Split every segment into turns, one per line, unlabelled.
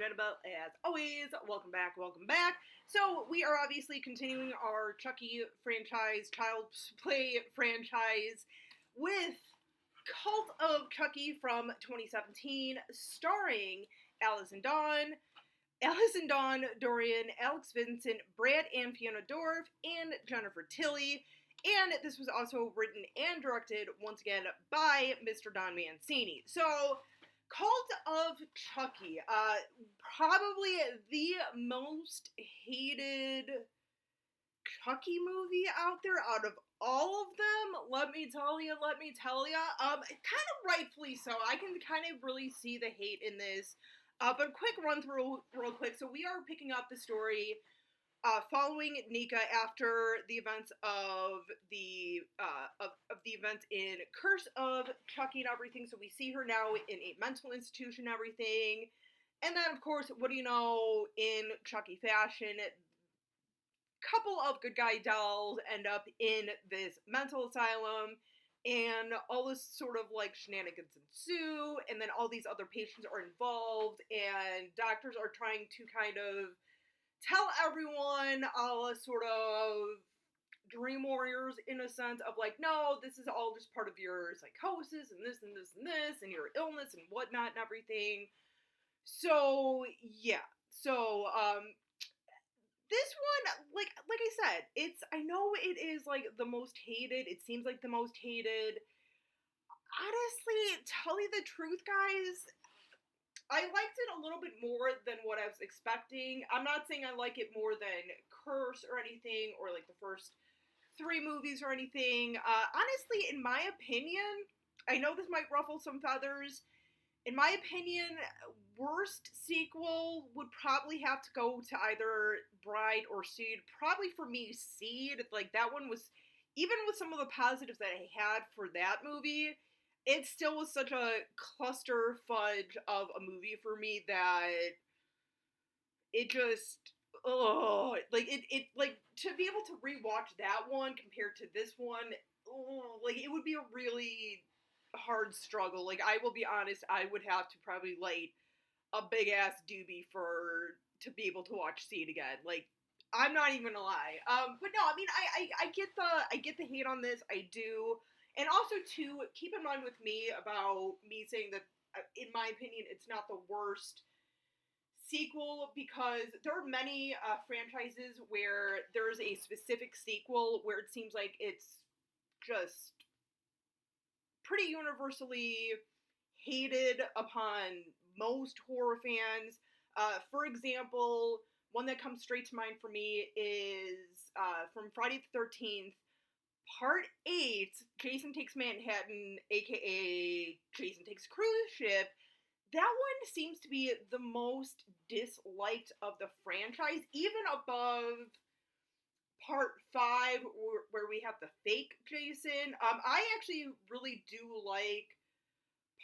Annabelle, as always. Welcome back, welcome back. So, we are obviously continuing our Chucky franchise, Child's Play franchise, with Cult of Chucky from 2017, starring Allison Dawn, Dorian, Alex Vincent, Brad and Fiona Dorff, and Jennifer Tilly. And this was also written and directed, once again, by Mr. Don Mancini. So, Cult of Chucky, probably the most hated Chucky movie out there out of all of them. Let me tell ya. Kind of rightfully so. I can kind of really see the hate in this. But quick run through real quick. So we are picking up the story following Nika after the events of the event in Curse of Chucky and everything. So we see her now in a mental institution and everything. And then, of course, what do you know, in Chucky fashion, couple of good guy dolls end up in this mental asylum, and all this sort of like shenanigans ensue, and then all these other patients are involved, and doctors are trying to kind of tell everyone sort of dream warriors in a sense of like, no, this is all just part of your psychosis and this and this and this and your illness and whatnot and everything. So yeah, so this one, like I said, I know it is like the most hated. It seems like the most hated. Honestly, tell you the truth, guys, I liked it a little bit more than what I was expecting. I'm not saying I like it more than Curse or anything, or like the first 3 movies or anything. Honestly, in my opinion, I know this might ruffle some feathers. In my opinion, worst sequel would probably have to go to either Bride or Seed. Probably for me, Seed. Like, that one was, even with some of the positives that I had for that movie, it still was such a cluster fudge of a movie for me that it just, it like, to be able to rewatch that one compared to this one, like, it would be a really hard struggle. Like, I will be honest, I would have to probably light a big ass doobie to be able to watch Seed again. Like, I'm not even gonna lie. But no, I mean, I get the hate on this. I do. And also, too, keep in mind with me about me saying that, in my opinion, it's not the worst sequel, because there are many franchises where there's a specific sequel where it seems like it's just pretty universally hated upon most horror fans. For example, one that comes straight to mind for me is from Friday the 13th. Part 8, Jason Takes Manhattan, aka Jason Takes Cruise Ship. That one seems to be the most disliked of the franchise, even above Part 5, where we have the fake Jason. I actually really do like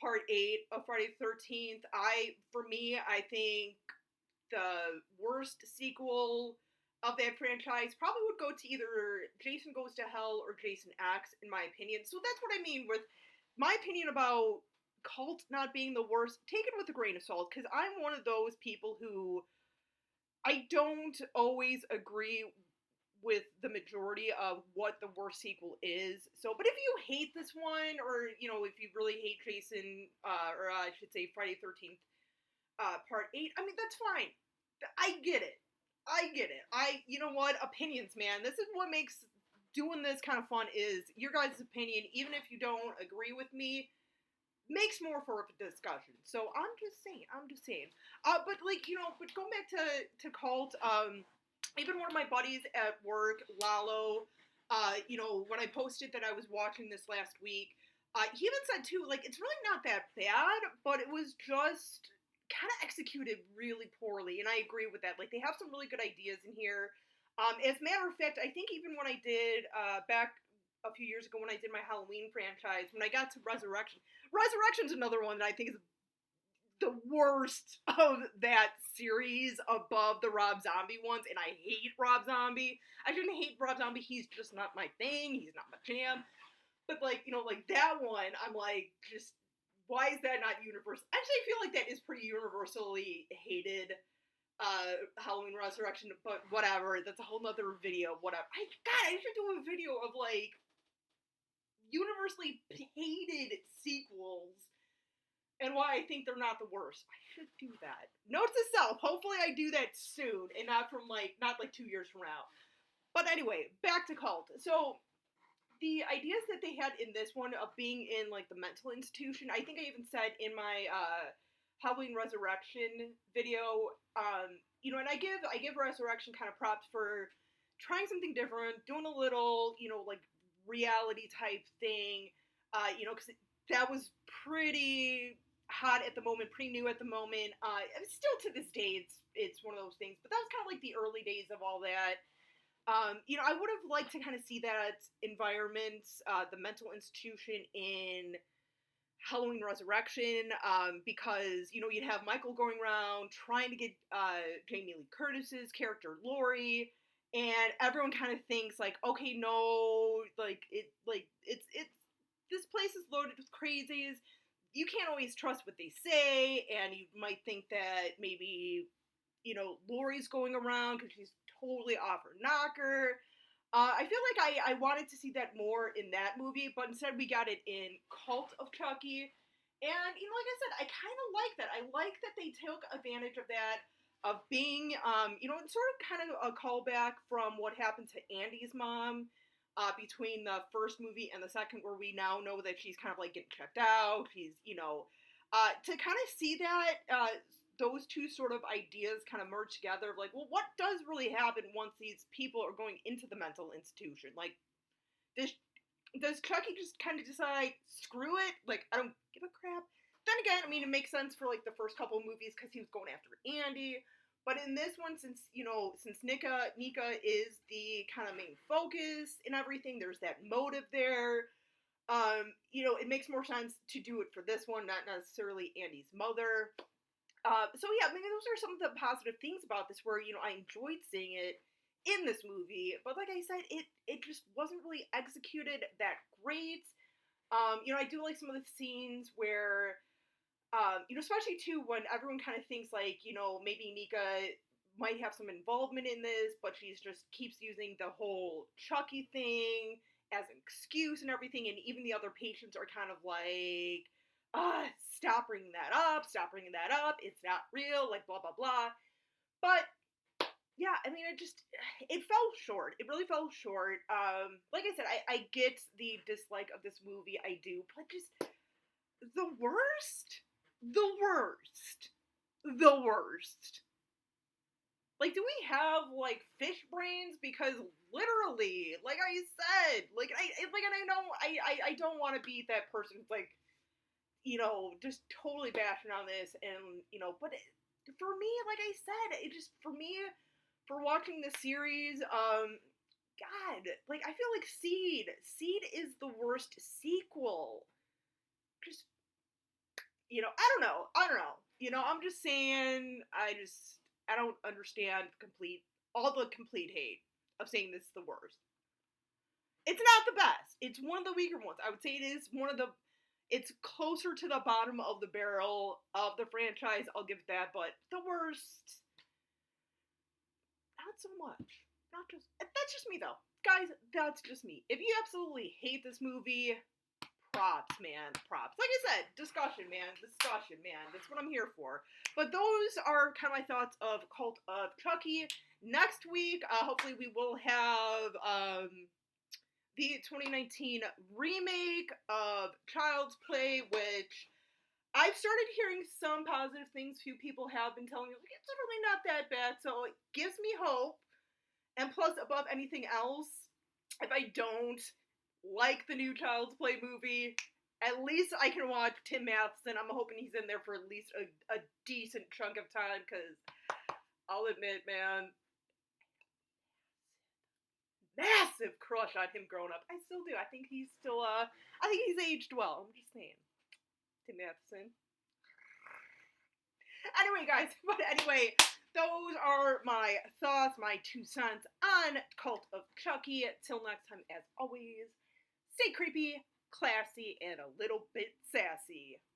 Part 8 of Friday the 13th. For me, I think the worst sequel of that franchise probably would go to either Jason Goes to Hell or Jason X, in my opinion. So that's what I mean with my opinion about Cult not being the worst. Take it with a grain of salt, because I'm one of those people who I don't always agree with the majority of what the worst sequel is. So, but if you hate this one, or, you know, if you really hate Jason, or I should say Friday the 13th, Part 8, I mean, that's fine. I get it. You know what? Opinions, man. This is what makes doing this kind of fun, is your guys' opinion, even if you don't agree with me, makes more for a discussion. So I'm just saying. But like, you know, but going back to Cult, even one of my buddies at work, Lalo, you know, when I posted that I was watching this last week, he even said too, like, it's really not that bad, but it was just kind of executed really poorly, and I agree with that. Like, they have some really good ideas in here. As a matter of fact, I think even when I did, back a few years ago when I did my Halloween franchise, when I got to Resurrection's another one that I think is the worst of that series above the Rob Zombie ones, and I hate Rob Zombie. I shouldn't hate Rob Zombie, he's just not my thing, he's not my jam. But, like, you know, like, that one, I'm like, just why is that not universal? Actually, I feel like that is pretty universally hated. Halloween Resurrection, but whatever. That's a whole nother video. Whatever. I should do a video of like universally hated sequels and why I think they're not the worst. I should do that. Note to self. Hopefully, I do that soon and not 2 years from now. But anyway, back to Cult. So the ideas that they had in this one of being in like the mental institution, I think I even said in my Halloween Resurrection video, you know, and I give Resurrection kind of props for trying something different, doing a little, you know, like reality type thing, you know, because that was pretty hot at the moment, pretty new at the moment. Still to this day, it's one of those things, but that was kind of like the early days of all that. You know, I would have liked to kind of see that environment, the mental institution in Halloween Resurrection, because, you know, you'd have Michael going around trying to get Jamie Lee Curtis's character Laurie, and everyone kind of thinks like, okay, no, it's this place is loaded with crazies. You can't always trust what they say, and you might think that maybe, you know, Laurie's going around because she's totally off her knocker. I feel like I wanted to see that more in that movie, but instead we got it in Cult of Chucky. And, you know, like I said, I kind of like that. I like that they took advantage of that, of being, you know, it's sort of kind of a callback from what happened to Andy's mom between the first movie and the second, where we now know that she's kind of like getting checked out. She's, you know, to kind of see that, those two sort of ideas kind of merge together of like, well, what does really happen once these people are going into the mental institution? Like, does Chucky just kind of decide, screw it, like, I don't give a crap? Then again, I mean, it makes sense for like the first couple of movies because he was going after Andy, but in this one, since Nika is the kind of main focus in everything, there's that motive there. You know, it makes more sense to do it for this one, not necessarily Andy's mother. So yeah, I mean, those are some of the positive things about this, where, you know, I enjoyed seeing it in this movie, but like I said, it just wasn't really executed that great. You know, I do like some of the scenes where, you know, especially too when everyone kind of thinks like, you know, maybe Nika might have some involvement in this, but she's just keeps using the whole Chucky thing as an excuse and everything, and even the other patients are kind of like, stop bringing that up, it's not real, like, blah, blah, blah. But, yeah, I mean, it fell short. It really fell short. Like I said, I get the dislike of this movie, I do, but just, the worst. Like, do we have, like, fish brains? Because, literally, like I said, like, and I know, I don't want to be that person who's, like, you know, just totally bashing on this, and, you know, but for me, like I said, for watching the series, God, like, I feel like Seed is the worst sequel. Just, you know, I don't know, you know, I'm just saying, I don't understand all the complete hate of saying this is the worst. It's not the best. It's one of the weaker ones. I would say it is it's closer to the bottom of the barrel of the franchise, I'll give it that, but the worst, not so much. That's just me, though. Guys, that's just me. If you absolutely hate this movie, props, man, props. Like I said, discussion, man, that's what I'm here for. But those are kind of my thoughts of Cult of Chucky. Next week, hopefully we will have, the 2019 remake of Child's Play, which I've started hearing some positive things. Few people have been telling me, like, it's really not that bad, so it gives me hope. And plus, above anything else, if I don't like the new Child's Play movie, at least I can watch Tim Matheson. I'm hoping he's in there for at least a decent chunk of time, because I'll admit, man, massive crush on him growing up. I still do. I think he's still, I think he's aged well. I'm just saying. Tim Matheson. Anyway, guys, those are my thoughts, my 2 cents on Cult of Chucky. Till next time, as always, stay creepy, classy, and a little bit sassy.